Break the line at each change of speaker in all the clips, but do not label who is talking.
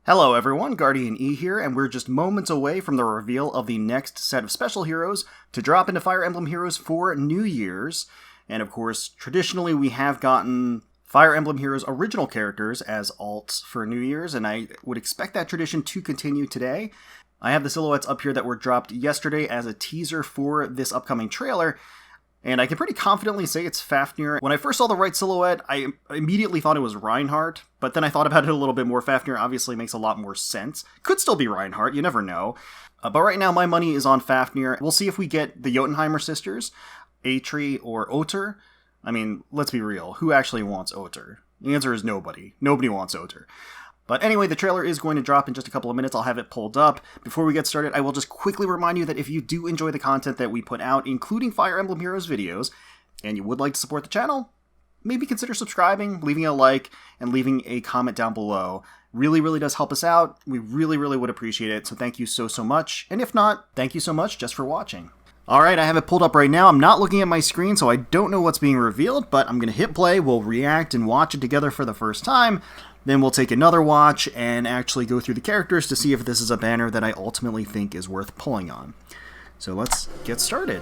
Hello everyone, GuardianE here, and we're just moments away from the reveal of the next set of special heroes to drop into Fire Emblem Heroes for New Year's. And of course, traditionally we have gotten Fire Emblem Heroes original characters as alts for New Year's, and I would expect that tradition to continue today. I have the silhouettes up here that were dropped yesterday as a teaser for this upcoming trailer, and I can pretty confidently say it's Fafnir. When I first saw the right silhouette, I immediately thought it was Reinhardt, but then I thought about it a little bit more. Fafnir obviously makes a lot more sense. Could still be Reinhardt, you never know. But right now my money is on Fafnir. We'll see if we get the Jötunheimer sisters, Atri or Jötnar. I mean, let's be real, who actually wants Jötnar? The answer is nobody. Nobody wants Jötnar. But anyway, the trailer is going to drop in just a couple of minutes. I'll have it pulled up. Before we get started, I will just quickly remind you that if you do enjoy the content that we put out, including Fire Emblem Heroes videos, and you would like to support the channel, maybe consider subscribing, leaving a like, and leaving a comment down below. Really, really does help us out. We really, really would appreciate it, so thank you so much. And if not, thank you so much just for watching. Alright, I have it pulled up right now. I'm not looking at my screen, so I don't know what's being revealed, but I'm going to hit play, we'll react and watch it together for the first time. Then we'll take another watch and actually go through the characters to see if this is a banner that I ultimately think is worth pulling on. So let's get started.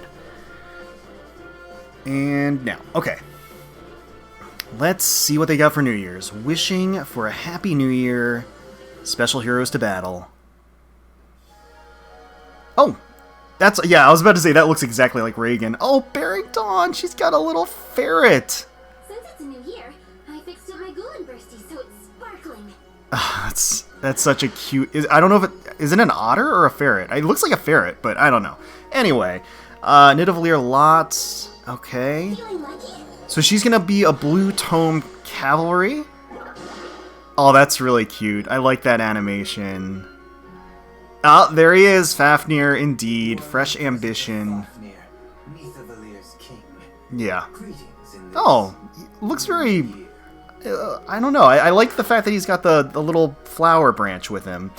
And now, okay. Let's see what they got for New Year's. Wishing for a happy new year. Special heroes to battle. Oh! That's, yeah, I was about to say, that looks exactly like Reginn. Oh, Bearing Dawn! She's got a little ferret!
Since it's a new year, I fixed up my Golden Bursty so it's sparkling.
That's such a cute... I don't know if it... Is it an otter or a ferret? It looks like a ferret, but I don't know. Anyway, Nidavellir Lots. Okay.
Feeling lucky?
So she's gonna be a Blue Tome Cavalry? Oh, that's really cute. I like that animation. Ah, there he is, Fafnir, indeed. Fresh ambition. Yeah. Oh, looks very... I don't know. I like the fact that he's got the little flower branch with him.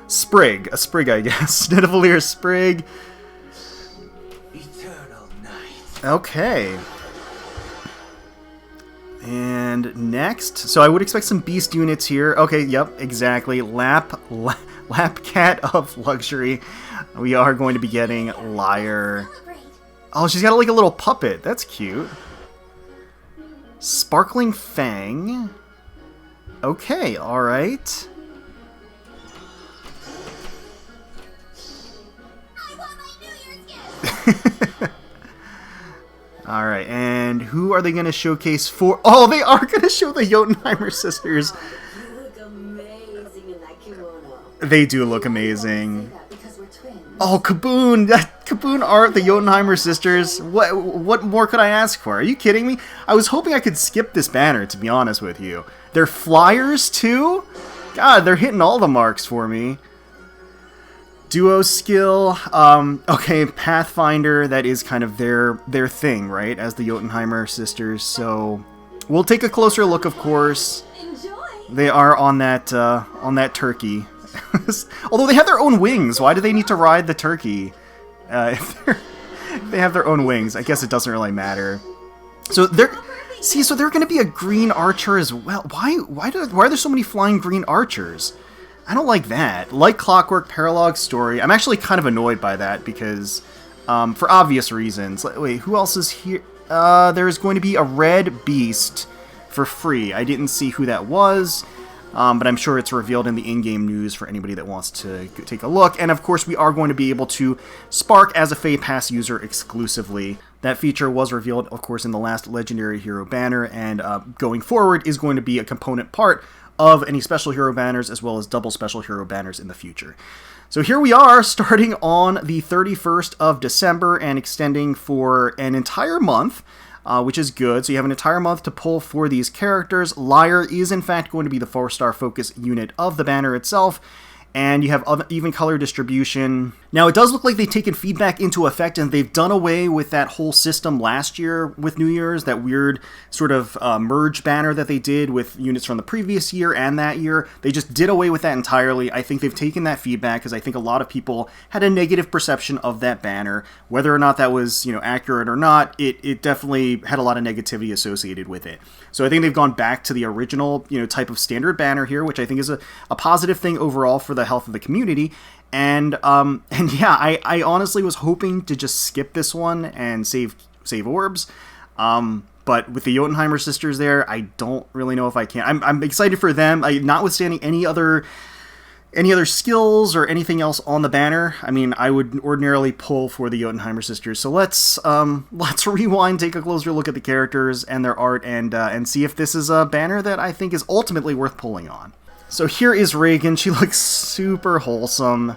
Sprig. A sprig, I guess. Nidavellir sprig.
Eternal night.
Okay. And next, so I would expect some beast units here. Okay, yep, exactly. Lap cat of luxury. We are going to be getting Lyre. Oh, she's got like a little puppet. That's cute. Sparkling Fang. Okay, alright.
I want my New Year's gift!
Alright, and who are they going to showcase for? Oh, they are going to show the Jötunheimer sisters.
You look amazing in that kimono.
They do look amazing.
Because we're twins.
Oh, Kaboon! Kaboon art, the Jötunheimer sisters. What more could I ask for? Are you kidding me? I was hoping I could skip this banner, to be honest with you. They're flyers, too? God, they're hitting all the marks for me. Duo skill. Okay, Pathfinder, that is kind of their thing, right? As the Jötunheimer sisters, so... We'll take a closer look, of course.
Enjoy!
They are on that turkey. Although they have their own wings, why do they need to ride the turkey? If they have their own wings, I guess it doesn't really matter. So they're going to be a green archer as well. Why are there so many flying green archers? I don't like that. Like Clockwork, Paralog Story. I'm actually kind of annoyed by that because, for obvious reasons. Wait, who else is here? There's going to be a red beast for free. I didn't see who that was. But I'm sure it's revealed in the in-game news for anybody that wants to take a look. And of course, we are going to be able to spark as a FEH Pass user exclusively. That feature was revealed, of course, in the last Legendary Hero banner, and going forward is going to be a component part of any special hero banners, as well as double special hero banners in the future. So here we are, starting on the 31st of December and extending for an entire month. Which is good. So you have an entire month to pull for these characters. Lyre is in fact going to be the 4-star focus unit of the banner itself. and you have even color distribution. Now, it does look like they've taken feedback into effect, and they've done away with that whole system last year with New Year's, that weird sort of merge banner that they did with units from the previous year and that year. They just did away with that entirely. I think they've taken that feedback because I think a lot of people had a negative perception of that banner. Whether or not that was, accurate or not, it definitely had a lot of negativity associated with it. So I think they've gone back to the original, type of standard banner here, which I think is a positive thing overall for the health of the community. And yeah, I honestly was hoping to just skip this one and save orbs. But with the Jotunheimer sisters there, I don't really know if I can. I'm excited for them. Notwithstanding any other skills or anything else on the banner, I mean, I would ordinarily pull for the Jotunheimer sisters. So let's rewind, take a closer look at the characters and their art, and see if this is a banner that I think is ultimately worth pulling on. So here is Reginn. She looks super wholesome,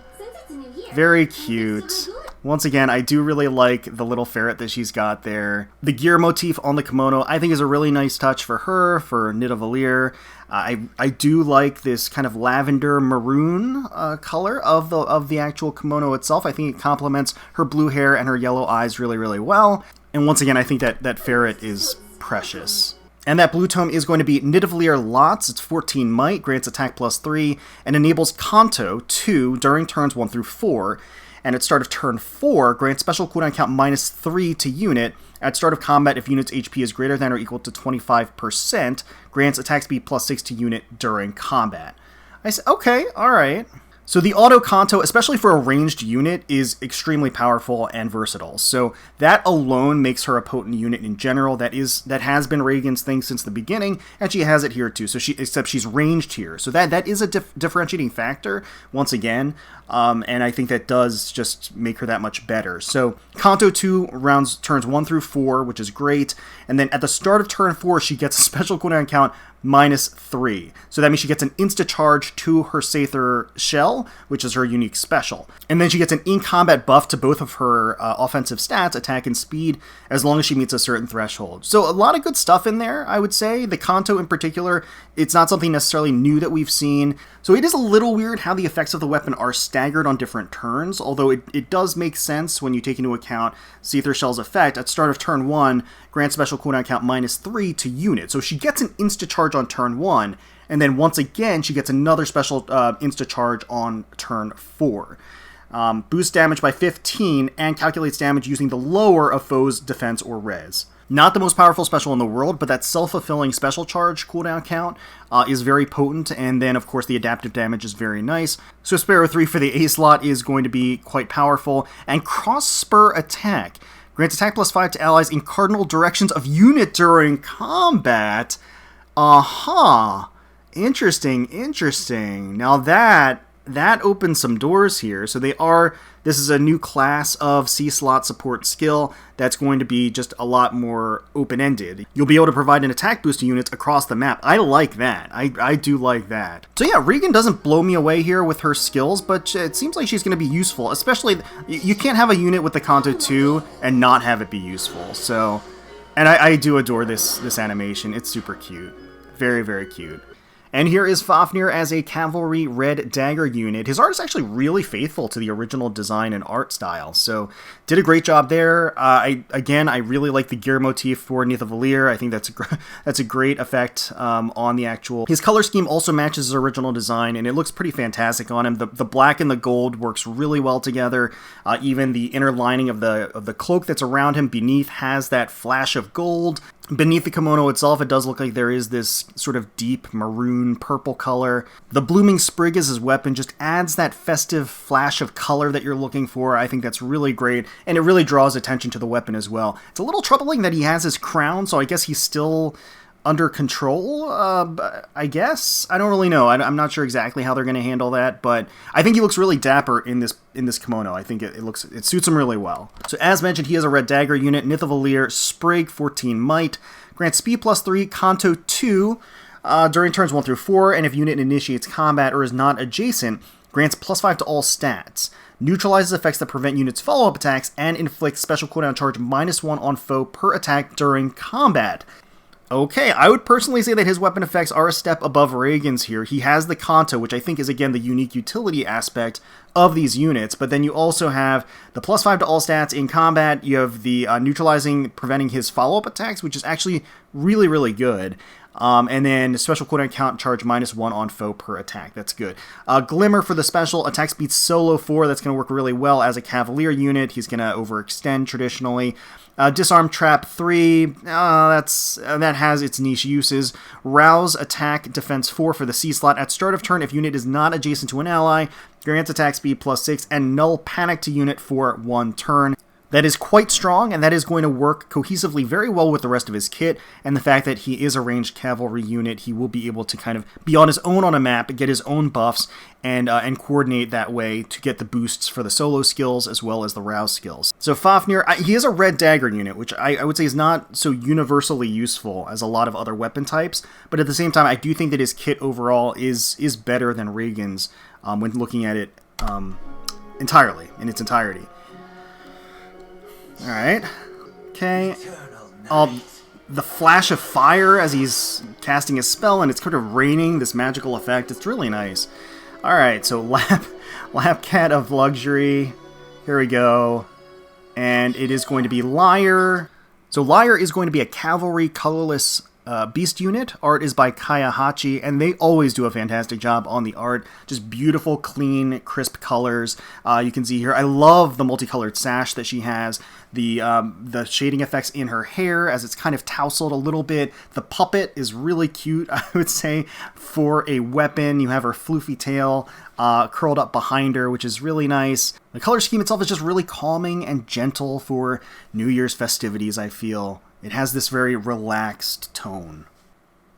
very cute. Once again, I do really like the little ferret that she's got there. The gear motif on the kimono, I think, is a really nice touch for her, for Nidavellir. I do like this kind of lavender maroon color of the actual kimono itself. I think it complements her blue hair and her yellow eyes really, really well. And once again, I think that ferret is precious. And that blue tome is going to be Nidavellir Lots. It's 14 might, grants attack +3, and enables Kanto 2 during turns 1 through 4. And at start of turn 4, grants special cooldown count -3 to unit. At start of combat, if unit's HP is greater than or equal to 25%, grants attack speed +6 to unit during combat. I said, okay, alright. So the auto Kanto, especially for a ranged unit, is extremely powerful and versatile. So that alone makes her a potent unit in general. That has been Reginn's thing since the beginning, and she has it here too. So except she's ranged here. So that is a differentiating factor once again, and I think that does just make her that much better. So Kanto 2 turns 1 through 4, which is great, and then at the start of turn 4, she gets a special cooldown count -3. So that means she gets an insta-charge to her Sather Shell, which is her unique special. And then she gets an in-combat buff to both of her offensive stats, attack and speed, as long as she meets a certain threshold. So a lot of good stuff in there, I would say. The Kanto in particular, it's not something necessarily new that we've seen. So it is a little weird how the effects of the weapon are staggered on different turns, although it does make sense when you take into account Sather Shell's effect. At start of turn 1, grant special cooldown count -3 to unit. So she gets an insta-charge on turn 1, and then once again, she gets another special insta-charge on turn 4. Boosts damage by 15, and calculates damage using the lower of foes' defense or res. Not the most powerful special in the world, but that self-fulfilling special charge cooldown count is very potent, and then, of course, the adaptive damage is very nice. So Sparrow 3 for the A slot is going to be quite powerful, and cross-spur attack. Grants attack +5 to allies in cardinal directions of unit during combat. Interesting. Now that opens some doors here. So this is a new class of C-slot support skill that's going to be just a lot more open-ended. You'll be able to provide an attack boost to units across the map. I like that. I do like that. So yeah, Reginn doesn't blow me away here with her skills, but it seems like she's going to be useful, especially, you can't have a unit with the Kanto 2 and not have it be useful. So, and I do adore this animation. It's super cute. Very, very cute. And here is Fafnir as a cavalry red dagger unit. His art is actually really faithful to the original design and art style, so did a great job there. I really like the gear motif for Nidavellir. I think that's a great effect on the actual. His color scheme also matches his original design, and it looks pretty fantastic on him. The black and the gold works really well together. Even the inner lining of the cloak that's around him beneath has that flash of gold. Beneath the kimono itself, it does look like there is this sort of deep maroon purple color. The blooming sprig as his weapon just adds that festive flash of color that you're looking for. I think that's really great, and it really draws attention to the weapon as well. It's a little troubling that he has his crown, so I guess he's still under control, I guess? I don't really know. I'm not sure exactly how they're going to handle that, but I think he looks really dapper in this kimono. I think it suits him really well. So as mentioned, he has a red dagger unit, Nidavellir Sprig, 14 might, grants speed +3, Kanto 2, during turns 1 through 4, and if unit initiates combat or is not adjacent, grants +5 to all stats. Neutralizes effects that prevent units' follow-up attacks, and inflicts special cooldown charge -1 on foe per attack during combat. Okay, I would personally say that his weapon effects are a step above Reginn's here. He has the Kanto, which I think is, again, the unique utility aspect of these units, but then you also have the +5 to all stats in combat. You have the neutralizing, preventing his follow-up attacks, which is actually really, really good. And then special cooldown count charge -1 on foe per attack. That's good. Glimmer for the special. Attack speed solo 4. That's going to work really well as a Cavalier unit. He's going to overextend traditionally. Disarm Trap 3. That has its niche uses. Rouse Attack Defense 4 for the C slot. At start of turn, if unit is not adjacent to an ally, grants attack speed +6 and Null Panic to unit for 1 turn. That is quite strong, and that is going to work cohesively very well with the rest of his kit, and the fact that he is a ranged cavalry unit, he will be able to kind of be on his own on a map, get his own buffs, and coordinate that way to get the boosts for the solo skills as well as the rouse skills. So Fafnir, he is a red dagger unit, which I would say is not so universally useful as a lot of other weapon types, but at the same time, I do think that his kit overall is better than Reginn's when looking at it entirely, in its entirety. Alright. Okay. The flash of fire as he's casting his spell, and it's kind of raining, this magical effect. It's really nice. Alright, so Lap Cat of Luxury. Here we go. And it is going to be Lyre. So Lyre is going to be a cavalry colorless beast unit. Art is by Kayahachi, and they always do a fantastic job on the art. Just beautiful, clean, crisp colors. You can see here, I love the multicolored sash that she has. The shading effects in her hair as it's kind of tousled a little bit. The puppet is really cute, I would say, for a weapon. You have her floofy tail curled up behind her, which is really nice. The color scheme itself is just really calming and gentle for New Year's festivities, I feel. It has this very relaxed tone.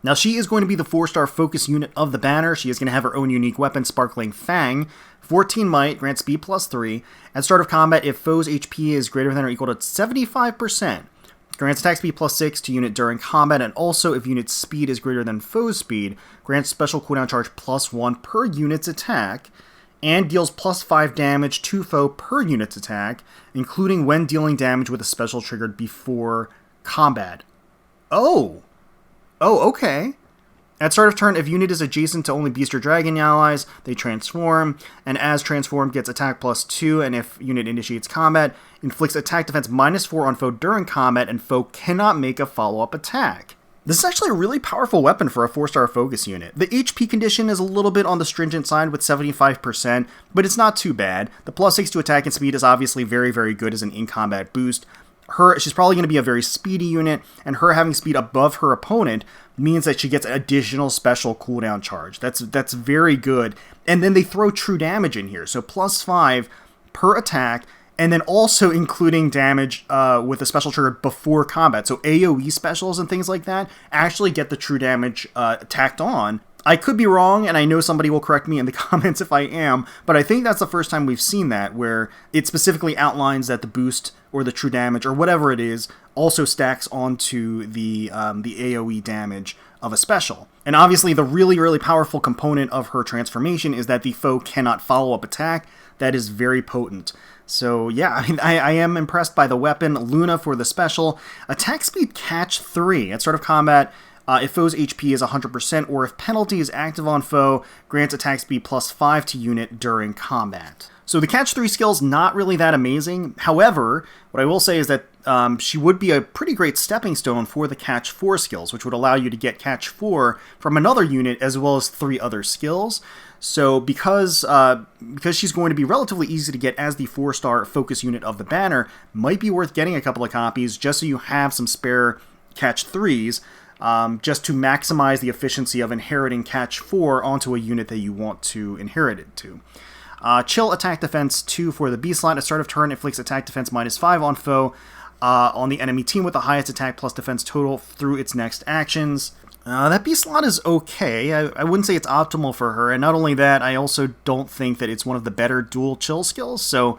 Now, she is going to be the 4-star focus unit of the banner. She is going to have her own unique weapon, Sparkling Fang. 14 might, grants speed +3. At start of combat, if foe's HP is greater than or equal to 75%, grants attack speed +6 to unit during combat, and also if unit's speed is greater than foe's speed, grants special cooldown charge +1 per unit's attack, and deals +5 damage to foe per unit's attack, including when dealing damage with a special triggered before combat. Oh, okay. At start of turn, if unit is adjacent to only beast or dragon allies, they transform, and as transformed gets attack +2, and if unit initiates combat, inflicts attack defense -4 on foe during combat, and foe cannot make a follow-up attack. This is actually a really powerful weapon for a 4-star focus unit. The HP condition is a little bit on the stringent side with 75%, but it's not too bad. The +6 to attack and speed is obviously very, very good as an in-combat boost. She's probably going to be a very speedy unit, and her having speed above her opponent means that she gets additional special cooldown charge. That's very good. And then they throw true damage in here, so +5 per attack, and then also including damage with a special trigger before combat. So AoE specials and things like that actually get the true damage tacked on. I could be wrong, and I know somebody will correct me in the comments if I am, but I think that's the first time we've seen that, where it specifically outlines that the boost or the true damage or whatever it is also stacks onto the AoE damage of a special. And obviously the really, really powerful component of her transformation is that the foe cannot follow up attack. That is very potent. So yeah, I mean, I am impressed by the weapon. Luna for the special. Attack speed catch 3. At start of combat, if foe's HP is 100% or if penalty is active on foe, grants attack speed +5 to unit during combat. So the catch 3 skill's not really that amazing. However, what I will say is that she would be a pretty great stepping stone for the catch 4 skills, which would allow you to get catch 4 from another unit as well as 3 other skills. So because she's going to be relatively easy to get as the 4-star focus unit of the banner, might be worth getting a couple of copies just so you have some spare catch 3s. Just to maximize the efficiency of inheriting catch 4 onto a unit that you want to inherit it to. Chill attack defense 2 for the B slot. At start of turn, inflicts attack defense -5 on foe on the enemy team with the highest attack plus defense total through its next actions. That B slot is okay. I wouldn't say it's optimal for her, and not only that, I also don't think that it's one of the better dual chill skills, so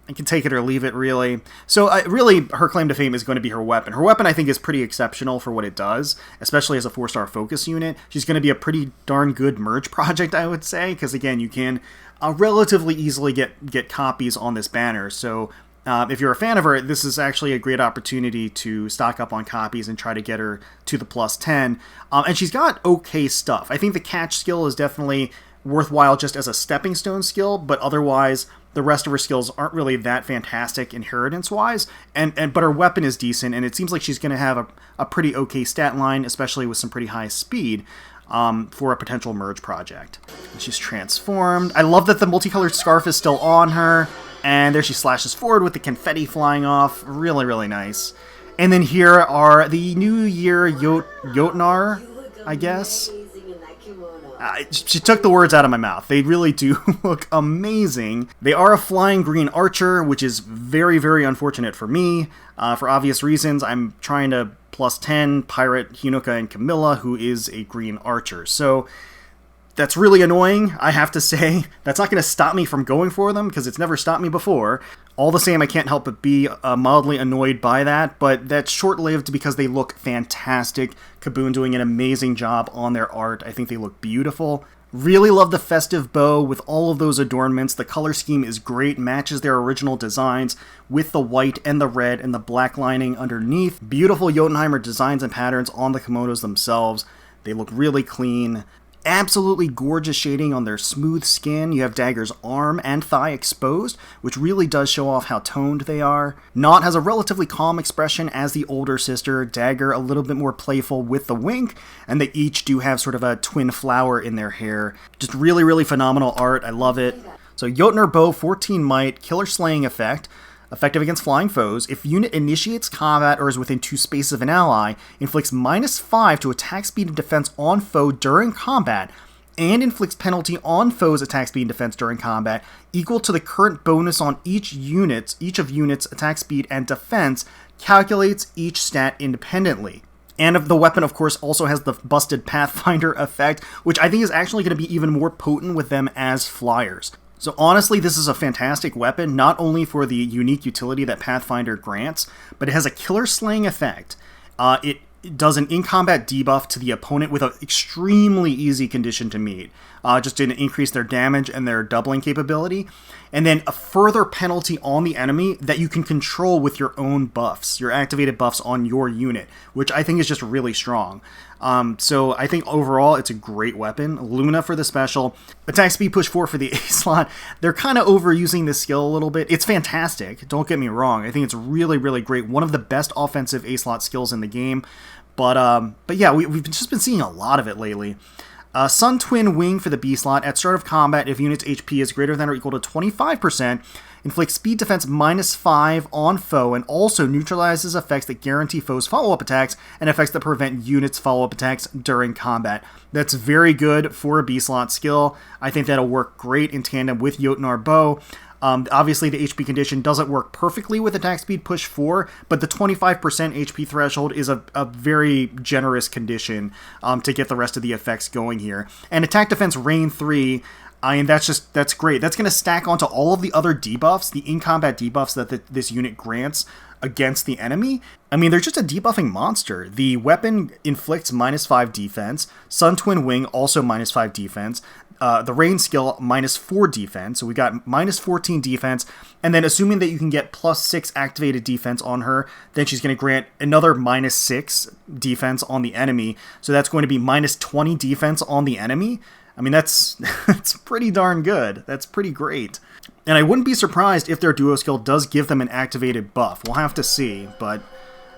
I can take it or leave it, really. So, really, her claim to fame is going to be her weapon. Her weapon, I think, is pretty exceptional for what it does, especially as a 4-star focus unit. She's going to be a pretty darn good merge project, I would say, because, again, you can relatively easily get copies on this banner. So, If you're a fan of her, this is actually a great opportunity to stock up on copies and try to get her to the plus 10. And she's got okay stuff. I think the catch skill is definitely worthwhile just as a stepping stone skill, but otherwise the rest of her skills aren't really that fantastic inheritance-wise, but her weapon is decent, and it seems like she's going to have a pretty okay stat line, especially with some pretty high speed for a potential merge project. And she's transformed. I love that the multicolored scarf is still on her, and there she slashes forward with the confetti flying off. Really, really nice. And then here are the New Year Jötnar, I guess. She took the words out of my mouth. They really do look amazing. They are a flying green archer, which is very, very unfortunate for me. For obvious reasons, I'm trying to plus 10 pirate Hinuka and Camilla, who is a green archer. So that's really annoying, I have to say. That's not going to stop me from going for them, because it's never stopped me before. All the same, I can't help but be mildly annoyed by that, but that's short-lived because they look fantastic. Kaboom doing an amazing job on their art. I think they look beautiful. Really love the festive bow with all of those adornments. The color scheme is great, matches their original designs with the white and the red and the black lining underneath. Beautiful Jotunheimer designs and patterns on the kimonos themselves. They look really clean. Absolutely gorgeous shading on their smooth skin. You have Dagr's arm and thigh exposed, which really does show off how toned they are. Nott has a relatively calm expression as the older sister, Dagr a little bit more playful with the wink, and they each do have sort of a twin flower in their hair. Just really, really phenomenal art. I love it. So Jötnar bow, 14 might, killer slaying effect. Effective against flying foes. If unit initiates combat or is within 2 spaces of an ally, inflicts -5 to attack speed and defense on foe during combat, and inflicts penalty on foe's attack speed and defense during combat, equal to the current bonus on each of unit's attack speed and defense, calculates each stat independently. And the weapon, of course, also has the busted Pathfinder effect, which I think is actually going to be even more potent with them as flyers. So honestly, this is a fantastic weapon, not only for the unique utility that Pathfinder grants, but it has a killer slaying effect. It does an in-combat debuff to the opponent with an extremely easy condition to meet, just to increase their damage and their doubling capability, and then a further penalty on the enemy that you can control with your own buffs, your activated buffs on your unit, which I think is just really strong. So I think overall it's a great weapon. Luna for the special. Attack speed push 4 for the A slot. They're kind of overusing this skill a little bit. It's fantastic, don't get me wrong. I think it's really, really great. One of the best offensive A slot skills in the game. But yeah, we've just been seeing a lot of it lately. Sun Twin Wing for the B slot. At start of combat, if unit's HP is greater than or equal to 25%, inflicts speed defense -5 on foe, and also neutralizes effects that guarantee foes' follow-up attacks and effects that prevent units' follow-up attacks during combat. That's very good for a B slot skill. I think that'll work great in tandem with Jötnar bow. Obviously, the HP condition doesn't work perfectly with attack speed push 4, but the 25% HP threshold is a very generous condition to get the rest of the effects going here. And attack defense rain 3, I mean, that's great. That's going to stack onto all of the other debuffs, the in-combat debuffs that this unit grants against the enemy. I mean, they're just a debuffing monster. The weapon inflicts -5 defense. Sun Twin Wing also -5 defense. The rain skill -4 defense, so we got -14 defense, and then assuming that you can get +6 activated defense on her, then she's going to grant another -6 defense on the enemy, so that's going to be -20 defense on the enemy. I mean, that's pretty darn good. That's pretty great. And I wouldn't be surprised if their duo skill does give them an activated buff. We'll have to see, but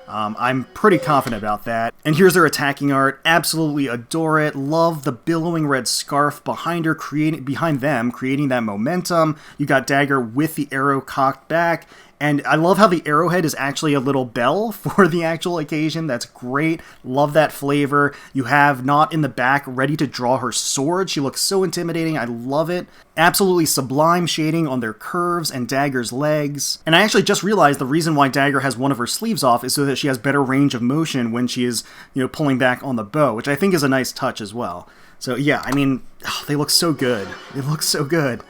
I'm pretty confident about that. And here's their attacking art. Absolutely adore it. Love the billowing red scarf behind her, behind them, creating that momentum. You got Dagr with the arrow cocked back. And I love how the arrowhead is actually a little bell for the actual occasion. That's great. Love that flavor. You have Nott in the back ready to draw her sword. She looks so intimidating. I love it. Absolutely sublime shading on their curves and Dagr's legs. And I actually just realized the reason why Dagr has one of her sleeves off is so that she has better range of motion when she is, pulling back on the bow, which I think is a nice touch as well. So yeah, I mean, they look so good. They look so good.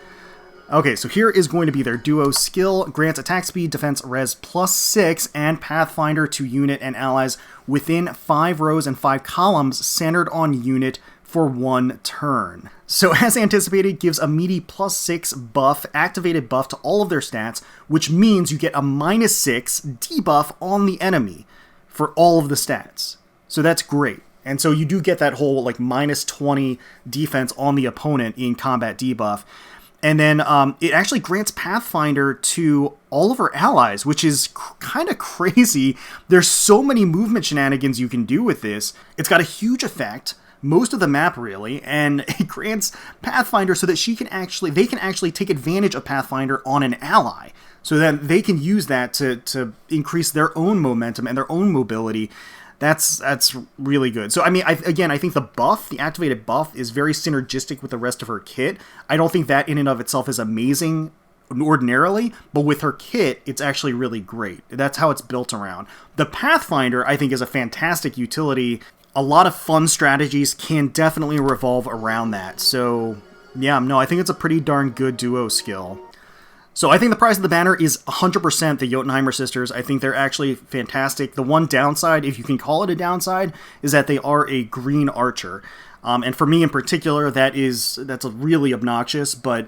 Okay, so here is going to be their duo skill. Grants attack speed, defense res +6, and Pathfinder to unit and allies within 5 rows and 5 columns centered on unit for 1 turn. So as anticipated, gives a meaty +6 buff, activated buff to all of their stats, which means you get a -6 debuff on the enemy for all of the stats. So that's great. And so you do get that whole like -20 defense on the opponent in combat debuff. And then it actually grants Pathfinder to all of her allies, which is kind of crazy. There's so many movement shenanigans you can do with this. It's got a huge effect, most of the map really, and it grants Pathfinder so that they can actually take advantage of Pathfinder on an ally. So then they can use that to increase their own momentum and their own mobility. That's really good. So, I mean, I think the activated buff, is very synergistic with the rest of her kit. I don't think that in and of itself is amazing ordinarily, but with her kit, it's actually really great. That's how it's built around. The Pathfinder, I think, is a fantastic utility. A lot of fun strategies can definitely revolve around that. So, yeah, no, I think it's a pretty darn good duo skill. So I think the prize of the banner is 100% the Jotunheimer sisters. I think they're actually fantastic. The one downside, if you can call it a downside, is that they are a green archer. And for me in particular, that's really obnoxious, but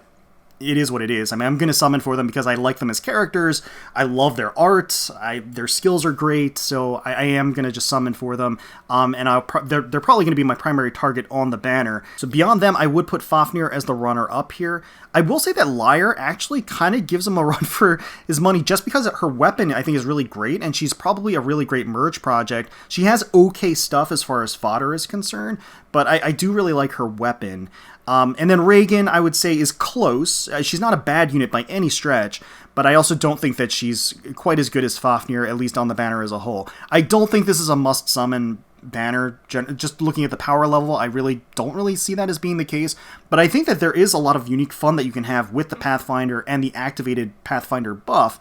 it is what it is. I mean, I'm going to summon for them because I like them as characters. I love their art. Their skills are great, so I am going to just summon for them. And they're probably going to be my primary target on the banner. So beyond them, I would put Fafnir as the runner-up here. I will say that Lyre actually kind of gives him a run for his money just because her weapon, I think, is really great, and she's probably a really great merge project. She has okay stuff as far as fodder is concerned, but I do really like her weapon. And then Reginn, I would say, is close. She's not a bad unit by any stretch, but I also don't think that she's quite as good as Fafnir, at least on the banner as a whole. I don't think this is a must-summon banner. Just looking at the power level, I really don't see that as being the case, but I think that there is a lot of unique fun that you can have with the Pathfinder and the activated Pathfinder buff.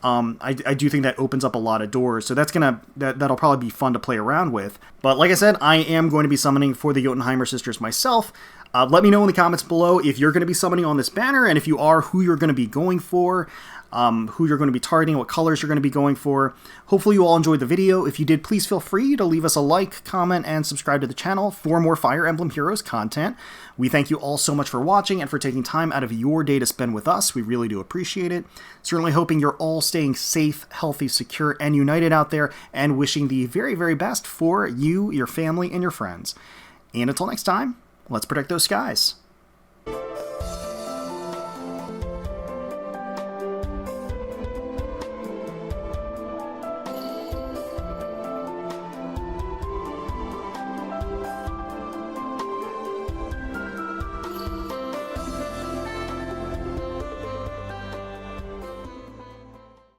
I do think that opens up a lot of doors, so that'll probably be fun to play around with. But like I said, I am going to be summoning for the Jotunheimer sisters myself. Let me know in the comments below if you're going to be summoning on this banner, and if you are, who you're going to be going for, who you're going to be targeting, what colors you're going to be going for. Hopefully you all enjoyed the video. If you did, please feel free to leave us a like, comment, and subscribe to the channel for more Fire Emblem Heroes content. We thank you all so much for watching and for taking time out of your day to spend with us. We really do appreciate it. Certainly hoping you're all staying safe, healthy, secure, and united out there, and wishing the very, very best for you, your family, and your friends. And until next time, let's protect those skies.